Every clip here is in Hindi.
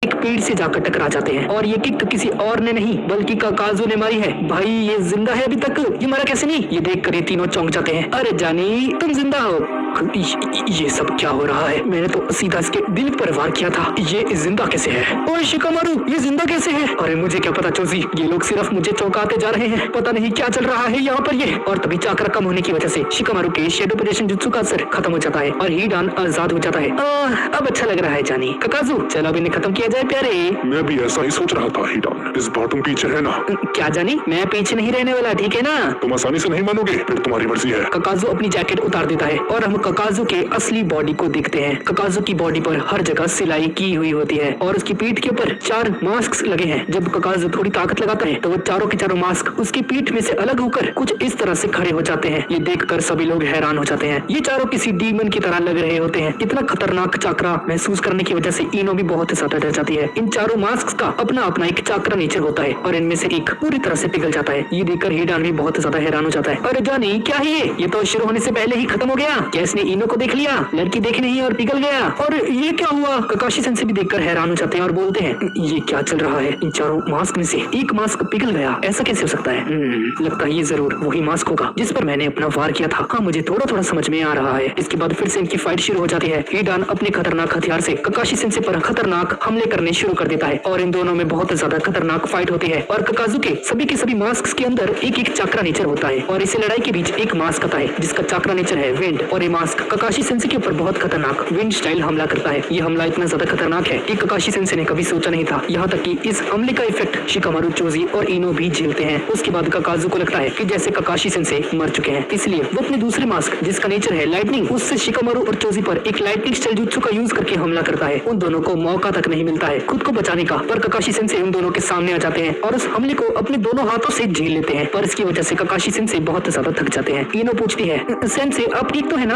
एक पेड़ से जाकर टकरा जाते हैं और ये किक किसी और ने नहीं बल्कि काकाजू ने मारी है। भाई ये जिंदा है अभी तक, ये मरा कैसे नहीं? ये देखकर ये तीनों चौंक जाते हैं। अरे जानी तुम जिंदा हो? ये सब क्या हो रहा है? मैंने तो सीधा इसके दिल पर वार किया था, ये जिंदा कैसे है? ओए शिकामारू ये जिंदा कैसे है? अरे मुझे क्या पता चोजी, ये लोग सिर्फ मुझे चौंकाते जा रहे हैं, पता नहीं क्या चल रहा है यहाँ पर ये। और तभी चाकरा कम होने की वजह से शिकामारू के शेडो पोजीशन जुत्सु का असर खत्म हो जाता है और हिडान आजाद हो जाता है। अब अच्छा लग रहा है जानी। काकाजू चलो अब इन्हें खत्म किया जाए प्यारे। मैं भी ऐसा ही सोच रहा था हिडान, इस बार तुम पीछे है ना? क्या जानी, मैं पीछे नहीं रहने वाला, ठीक है ना? तुम आसानी से नहीं मानोगे, फिर तुम्हारी मर्जी है। काकाजू अपनी जैकेट उतार देता है और हम काकाजू के असली बॉडी को देखते हैं। काकाजू की बॉडी पर हर जगह सिलाई की हुई होती है और उसकी पीठ के ऊपर 4 मास्क लगे हैं। जब काकाजू थोड़ी ताकत लगाता है तो वो चारों के चारों मास्क उसकी पीठ में से अलग होकर कुछ इस तरह से खड़े हो जाते हैं। ये देखकर सभी लोग हैरान हो जाते हैं, ये चारों किसी डीमन की तरह लग रहे होते हैं। इतना खतरनाक चाकरा महसूस करने की वजह से इनो भी बहुत ज्यादा डर जाती है। इन चारों मास्क का अपना अपना एक चाकरा नेचर होता है और इनमें से एक पूरी तरह से पिघल जाता है। ये देखकर हिडान भी बहुत ज्यादा हैरान हो जाता है। अरे जानी क्या है ये तो शुरू होने से पहले ही खत्म हो गया। क्या इसने इनो को देख लिया? लड़की देखी नहीं और पिघल गया। और ये क्या हुआ? काकाशी सेंसे भी देखकर हैरान हो जाते हैं और बोलते हैं ये क्या चल रहा है? इन चारों मास्क में से एक मास्क पिघल गया, ऐसा कैसे हो सकता है? लगता है ये जरूर वही मास्क होगा जिस पर मैंने अपना वार किया था। हाँ मुझे थोड़ा थोड़ा समझ में आ रहा है। इसके बाद फिर से इनकी फाइट शुरू हो जाती है। हिडान अपने खतरनाक हथियार से काकाशी सेंसे पर खतरनाक हमले करने शुरू कर देता है और इन दोनों में बहुत ज्यादा खतरनाक फाइट होती है। और काकाजू के सभी मास्क के अंदर एक एक चाकरा नेचर होता है और इस लड़ाई के बीच एक मास्क आता है जिसका चाकरा नेचर है विंड। और ये मास्क काकाशी सेंसे के ऊपर बहुत खतरनाक विंड स्टाइल हमला करता है। ये हमला इतना ज्यादा खतरनाक है कि काकाशी सेंसे ने कभी सोचा नहीं था। यहाँ तक कि इस हमले का इफेक्ट शिकामारू, चोजी और इनो भी झेलते हैं। उसके बाद काकाजू को लगता है कि जैसे काकाशी सेंसे मर चुके हैं, इसलिए वो अपने दूसरे मास्क जिसका नेचर है लाइटनिंग, उससे शिकामारू और चोजी पर एक लाइटनिंग स्टाइल जुत्सु का यूज करके हमला करता है। उन दोनों को मौका तक नहीं मिलता है खुद को बचाने का, पर काकाशी सेंसे उन दोनों के सामने आ जाते हैं और उस हमले को अपने दोनों हाथों से झेल लेते हैं। पर इसकी वजह से काकाशी सेंसे बहुत ज्यादा थक जाते हैं। इनो पूछती है सेंसे आप ठीक तो है ना?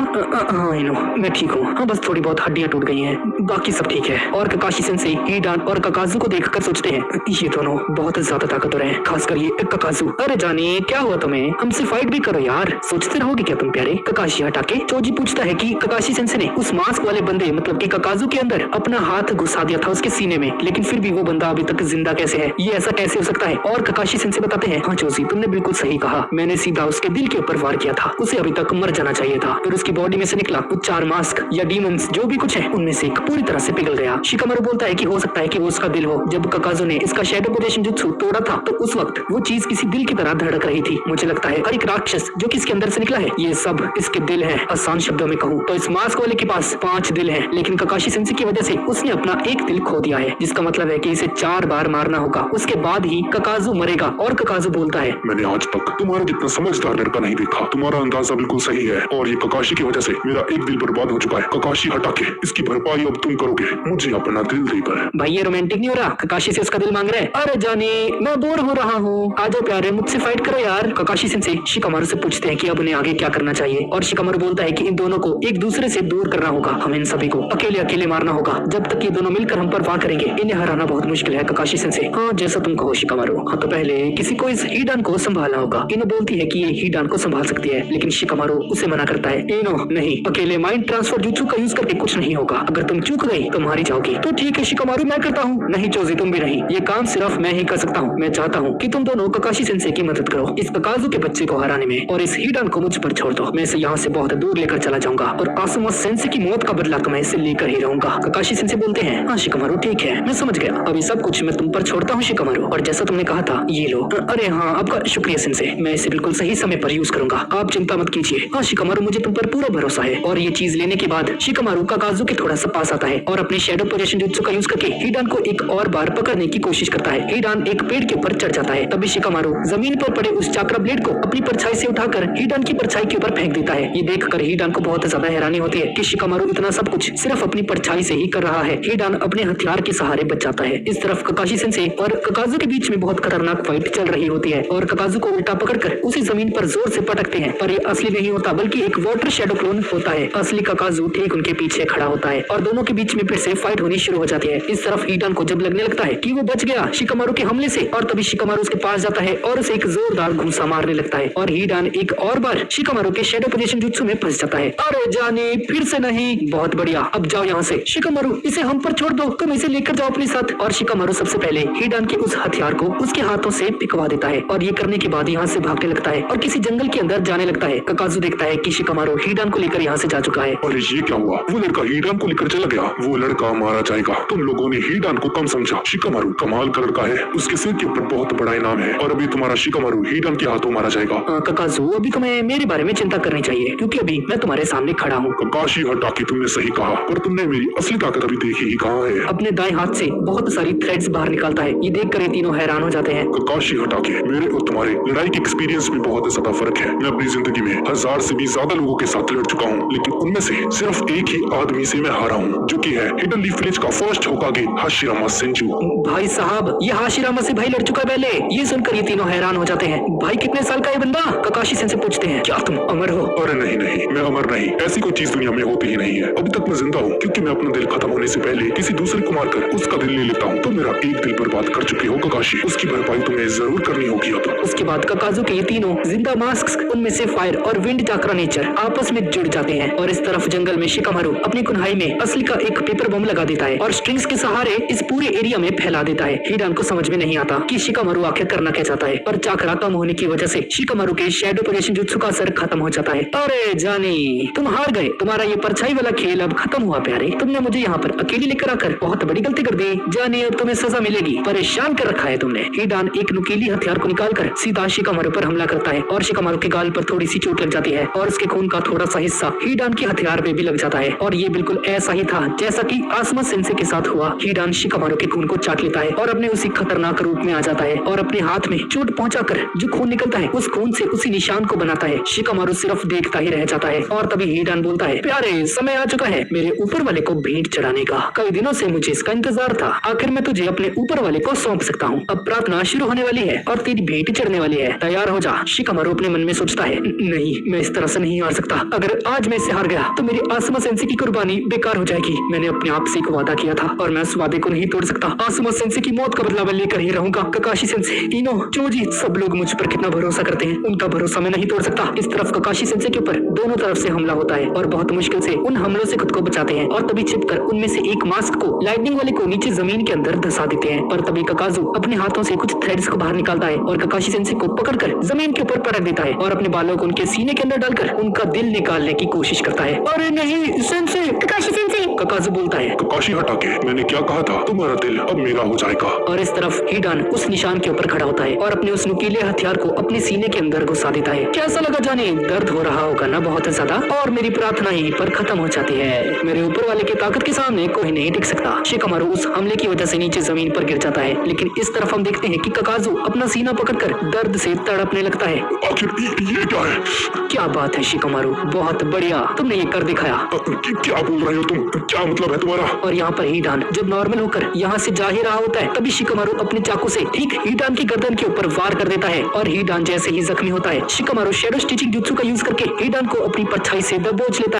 हाँ इनो मैं ठीक हूँ, हाँ बस थोड़ी बहुत हड्डियां टूट गई हैं, बाकी सब ठीक है। और काकाशी सेंसे हिडान और काकाजू को देखकर सोचते हैं ये दोनों बहुत ज्यादा ताकतवर हैं, खासकर ये काकाजू। अरे जाने क्या हुआ तुम्हें? हमसे फाइट भी करो यार, सोचते रहोगे क्या तुम प्यारे? काकाशी हटा के चोजी पूछता है कि काकाशी सेंसे ने उस मास्क वाले बंदे मतलब कि काकाजू के अंदर अपना हाथ घुसा दिया था उसके सीने में, लेकिन फिर भी वो बंदा अभी तक जिंदा कैसे है? ये ऐसा कैसे हो सकता है? और काकाशी सेंसे बताते हैं हाँ चोजी तुमने बिल्कुल सही कहा, मैंने सीधा उसके दिल के ऊपर वार किया था, उसे अभी तक मर जाना चाहिए था। फिर उसकी बॉडी में से निकला वो 4 मास्क या डीमंस जो भी कुछ है उनमें से एक पूरी तरह से पिघल गया। शिकामारू बोलता है कि हो सकता है कि वो उसका दिल हो। जब काकाजू ने इसका शैडो पोजीशन जुत्सु तोड़ा था तो उस वक्त वो चीज किसी दिल की तरह धड़क रही थी। मुझे लगता है हर एक राक्षस जो कि इसके अंदर से निकला है ये सब इसके दिल है। आसान शब्दों में कहूँ तो इस मास्क वाले के पास 5 दिल है, लेकिन काकाशी सेंसे की वजह से उसने अपना एक दिल खो दिया है, जिसका मतलब है कि इसे 4 बार मारना होगा, उसके बाद ही काकाजू मरेगा। और काकाजू बोलता है मैंने आज तक तुम्हारा जितना समझदार लड़का नहीं देखा, तुम्हारा अंदाजा बिल्कुल सही है और ये काकाशी की वजह से मेरा एक दिल बर्बाद हो चुका है। काकाशी हटा के इसकी भरपाई अब तुम करोगे, मुझे अपना दिल देकर। भाई ये रोमांटिक नहीं हो रहा? काकाशी से उसका दिल मांग रहा है। अरे जाने मैं बोर हो रहा हूँ, आजा प्यारे मुझसे फाइट करो यार। काकाशी सेंसे शिकामारू से पूछते हैं कि अब उन्हें आगे क्या करना चाहिए और शिकामारू बोलता है कि इन दोनों को एक दूसरे से दूर करना होगा, हमें इन सभी को अकेले अकेले मारना होगा। जब तक ये दोनों मिलकर हम पर वार करेंगे इन्हें हराना बहुत मुश्किल है। काकाशी सेंसे हाँ जैसा तुम कहो शिकामारू, हाँ तो पहले किसी को इस हिडान को संभालना होगा। इनो बोलती है कि ये हिडान को संभाल सकती है, लेकिन शिकामारू उसे मना करता है। इनो नहीं, अकेले माइंड ट्रांसफर जुत्सु का यूज करके कुछ नहीं होगा, अगर तुम चूक गई तो मारी जाओगी। तो ठीक है शिकामारू मैं करता हूँ। नहीं चोजी तुम भी नहीं, ये काम सिर्फ मैं ही कर सकता हूँ। मैं चाहता हूँ कि तुम दोनों काकाशी सेंसे की मदद करो इस काकाजू के बच्चे को हराने में और इस हिडान को मुझ पर छोड़ दो। मैं इसे यहाँ से बहुत दूर लेकर चला जाऊंगा और आसुमा सेंसे की मौत का बदला तो मैं इसे लेकर ही रहूंगा। काकाशी सेंसे बोलते हैं हाँ शिकामारू ठीक है मैं समझ गया, अभी सब कुछ मैं तुम पर छोड़ता हूँ शिकामारू, और जैसा तुमने कहा था ये लो। अरे हाँ आपका शुक्रिया सेंसे, मैं इसे बिल्कुल सही समय पर यूज करूंगा, आप चिंता मत कीजिए। हाँ शिकामारू मुझे तुम पर पूरा भरोसा है। और ये चीज लेने के बाद शिकामारू काकाजू के थोड़ा सा पास आता है और अपने शैडो पोजीशन जुत्सु का यूज करके हिडान को एक और बार पकड़ने की कोशिश करता है। हिडान एक पेड़ के ऊपर चढ़ जाता है, तभी शिकामारू जमीन पर पड़े उस चाकरा ब्लेड को अपनी परछाई से उठाकर हिडान की परछाई के ऊपर फेंक देता है। ये देखकर हिडान को बहुत ज्यादा हैरानी होती है कि शिकामारू इतना सब कुछ सिर्फ अपनी परछाई से ही कर रहा है। हिडान अपने हथियार के सहारे बच जाता है। इस तरफ काकाशी सेंसे और काकाजू के बीच में बहुत खतरनाक फाइट चल रही होती है और काकाजू को उल्टा पकड़कर उसी जमीन पर जोर से पटकते हैं, पर ये असली नहीं होता बल्कि एक वाटर शैडो शेडो क्लोन होता है। असली काकाजू ठीक उनके पीछे खड़ा होता है और दोनों के बीच में फिर से फाइट होनी शुरू हो जाती है। इस तरफ हीडान को जब लगने लगता है कि वो बच गया शिकामारू के हमले से, और तभी शिकामारू उसके पास जाता है और उसे एक जोरदार घूंसा मारने लगता है और हीडान एक और बार शिकामारू के शेडो पोजीशन जुत्सु में फंस जाता है। अरे जाने, फिर से नहीं। बहुत बढ़िया, अब जाओ यहाँ से। शिकामारू, इसे हम पर छोड़ दो, तुम इसे लेकर जाओ अपने साथ। और शिकामारू सबसे पहले हीडान के उस हथियार को उसके हाथों से पिकवा देता है और ये करने के बाद यहाँ से भागने लगता है और किसी जंगल के अंदर जाने लगता है। काकाजू देखता है कि शिकामारू हीडान को लेकर यहाँ से जा चुका है। अरे ये क्या हुआ? वो लड़का हीडान को लेकर चला गया। वो लड़का मारा जाएगा। तुम लोगों ने हीडान को कम समझा। शिकामारू कमाल का लड़का है, उसके सिर के ऊपर बहुत बड़ा इनाम है और अभी तुम्हारा शिकामारू हीडान के हाथों मारा जाएगा। काकाजू, अभी तुम्हें मेरे बारे में चिंता करनी चाहिए क्योंकि अभी मैं तुम्हारे सामने खड़ा हूँ। ककाशी हटाके, तुमने सही कहा, पर तुमने मेरी असली ताकत अभी देखी ही कहाँ है। अपने दाएं हाथ से बहुत सारी थ्रेड्स बाहर निकालता है। ये देखकर ये तीनों हैरान हो जाते हैं। ककाशी हटाके, मेरे और तुम्हारे लड़ाई के एक्सपीरियंस में बहुत ज्यादा फर्क है। मैं अपनी जिंदगी में 1000 से भी ज्यादा लोगों के साथ लड़ चुका हूँ, लेकिन उनमें से सिर्फ एक ही आदमी से मैं हारा हूँ, जो कि है हिडन लीफ विलेज का फर्स्ट होकागे हाशिरामा सेंजू। भाई साहब, ये हाशिरामा से भाई लड़ चुका है पहले। ये सुनकर ये तीनों हैरान हो जाते हैं। भाई कितने साल का है बंदा? ककाशी सेंसे पूछते हैं, क्या तुम अमर हो? अरे नहीं नहीं, मैं अमर नहीं। ऐसी कोई चीज दुनिया में होती ही नहीं है। अभी तक मैं जिंदा हूँ क्योंकि मैं अपना दिल खत्म होने से पहले किसी दूसरे को मारकर उसका दिल ले लेता हूँ। तो मेरा एक दिल बर्बाद कर चुके हो ककाशी, उसकी भरपाई तुम्हें जरूर करनी होगी। अब उसके बाद काकाजू के ये तीनों जिंदा मास्क, उनमें से फायर और विंड चाक्रा नेचर आपस में जुड़ जाते हैं और इस तरफ जंगल में शिकामारू अपनी कुन्हाई में असली का एक पेपर बम लगा देता है और स्ट्रिंग्स के सहारे इस पूरे एरिया में फैला देता है। हीडान को समझ में नहीं आता कि शिकामारू आखिर करना क्या चाहता है, पर चाकरा कम होने की वजह से शिकामारू के शैडो पोजीशन जुत्सु का असर खत्म हो जाता है। अरे जानी, तुम हार गए। तुम्हारा ये परछाई वाला खेल अब खत्म हुआ प्यारे। तुमने मुझे यहाँ पर अकेली लेकर आकर बहुत बड़ी गलती कर दी। जानी, अब तुम्हें सजा मिलेगी। परेशान कर रखा है तुमने। हीडान एक नुकीली हथियार को निकालकर सीधा शिकामारू पर हमला करता है और शिकामारू के गाल पर थोड़ी सी चोट लग जाती है और उसके खून का थोड़ा सा हिस्सा हीडान के हथियार पे भी लग जाता है। और ये बिल्कुल ऐसा ही था जैसा कि आसमा सेंसे के साथ हुआ। हीडान शिकामारू के खून को चाट लेता है और अपने उसी खतरनाक रूप में आ जाता है और अपने हाथ में चोट पहुंचाकर जो खून निकलता है उस खून से उसी निशान को बनाता है। शिकामारू सिर्फ देखता ही रह जाता है और तभी हीडान बोलता है, प्यारे, समय आ चुका है मेरे ऊपर वाले को भेंट चढ़ाने का। कई दिनों से मुझे इसका इंतजार था। आखिर मैं तुझे अपने ऊपर वाले को सौंप सकता हूँ। अब प्रार्थना शुरू होने वाली है और तेरी भेंट चढ़ने वाली है। तैयार हो जा। शिकामारू अपने मन में सोचता है, नहीं, मैं इस तरह से नहीं हार सकता। अगर आज मैं इससे हार गया तो मेरी आसमा सेंसे की कुर्बानी बेकार हो जाएगी। मैंने अपने आप से एक वादा किया था और मैं उस वादे को नहीं तोड़ सकता। आसमा सेंसे की मौत का बदला मैं लेकर ही रहूंगा। ककाशी सेंसे, इनो, चोजी, सब लोग मुझ पर कितना भरोसा करते हैं, उनका भरोसा मैं नहीं तोड़ सकता। इस तरफ ककाशी सेंसे के ऊपर दोनों तरफ से हमला होता है और बहुत मुश्किल से उन हमलों से खुद को बचाते हैं और तभी छिपकर उनमें से एक मास्क को लाइटनिंग वाले को नीचे जमीन के अंदर धंसा देते हैं। पर तभी काकाजू अपने हाथों से कुछ थ्रेड्स को बाहर निकालता है और ककाशी सेंसे को पकड़कर जमीन के ऊपर पटक देता है और अपने बालों को उनके सीने के अंदर डालकर उनका दिल निकालने की कोशिश करता है। अरे नहीं सेंसे, ककाशी सेंसे, काकाजू बोलता है। ककाशी हटाके, मैंने क्या कहा था? तुम्हारा दिल अब मेरा हो जाएगा। और इस तरफ हीडान उस निशान के ऊपर खड़ा होता है और अपने उस नुकीले हथियार को अपने सीने के अंदर घुसा देता है। कैसा लगा जाने? दर्द हो रहा होगा ना बहुत ज्यादा, और मेरी प्रार्थना यहीं पर खत्म हो जाती है। मेरे ऊपर वाले की ताकत के सामने कोई नहीं टिक सकता। शिकामारू उस हमले की वजह से नीचे जमीन पर गिर जाता है, लेकिन इस तरफ हम देखते हैं कि काकाजू अपना सीना पकड़कर दर्द से तड़पने लगता है। आखिर ये क्या है? क्या बात है शिकामारू, बहुत बढ़िया, तुमने ये कर दिखाया। क्या बोल रहे हो तुम? क्या मतलब है तुम्हारा? और यहाँ पर हीडान जब नॉर्मल होकर यहाँ से जा ही रहा होता है तभी शिकामारू अपने चाकू से ठीक हीडान की गर्दन के ऊपर वार कर देता है और हीडान जैसे ही जख्मी होता है शिकामारू शैडो स्टिचिंग जुत्सु का यूज करके हीडान को अपनी परछाई से दबोच लेता है।